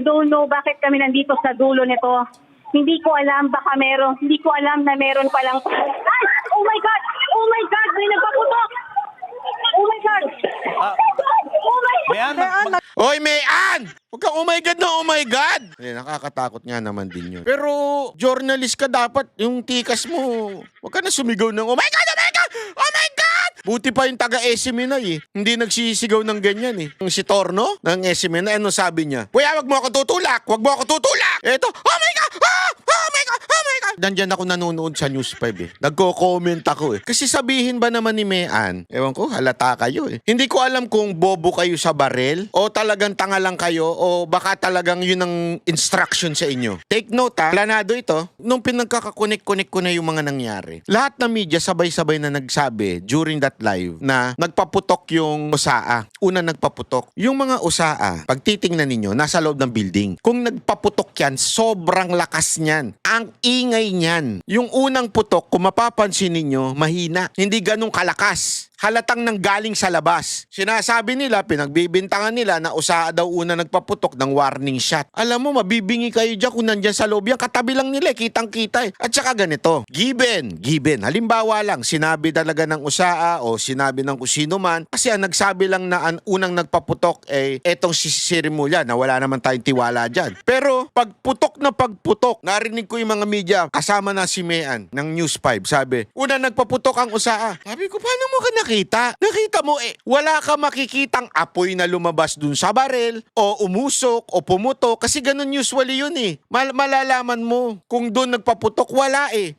don't know bakit kami nandito sa dulo nito. Hindi ko alam, hindi ko alam na meron palang... Ay! Oh my God! Oh my God! May nagpaputok! Oh my God! Oh my God! Hoy, Mayan! Huwag kang oh my God na oh my God! Nakakatakot nga naman din yun. Pero, journalist ka dapat, yung tikas mo, huwag ka na sumigaw ng oh my God! Oh my God! Oh my God! Buti pa yung taga-Esiminay hindi nagsisigaw ng ganyan Yung si Torno ng Esiminay, ano sabi niya? Kuya, wag mo ako tutulak! Wag mo ako tutulak! Eto, oh my God! Oh my God! Oh my God! Nandyan ako nanonood sa News 5 Nagko-comment ako Kasi sabihin ba naman ni Mayan, ewan ko, halata kayo Hindi ko alam kung bobo kayo sa barel o talagang tanga lang kayo o baka talagang yun ang instruction sa inyo. Take note planado ito. Nung pinagkakakunik-kunik ko na yung mga nangyari. Lahat ng media sabay-sabay na nagsabi during that live na nagpaputok yung usaa. Una nagpaputok. Yung mga usaa, pag titingnan ninyo, nasa loob ng building. Kung nagpaputok yan, sobrang lakas niyan. Ang ingay niyan. Yung unang putok, kung mapapansin ninyo, mahina. Hindi ganun kalakas. Halatang nanggaling sa labas. Sinasabi nila, pinagbibintangan nila na usaa daw una nagpaputok ng warning shot. Alam mo, mabibingi kayo dyan kung nandyan sa loob yan. Katabi lang nila, kitang-kita At saka ganito, given. Halimbawa lang, sinabi talaga ng usaa o sinabi ng kung sino man. Kasi ang nagsabi lang na ang unang nagpaputok etong si Sirimulya na wala naman tayong tiwala dyan. Pero pagputok, narinig ko yung mga media, kasama na si Mayan ng News 5, sabi, una nagpaputok ang usaa. Sabi ko, paano mo ka nakita? Nakita mo wala ka makikitang apoy na lumabas dun sa barel o umusok o pumutok kasi ganun usually yun malalaman mo kung dun nagpaputok, wala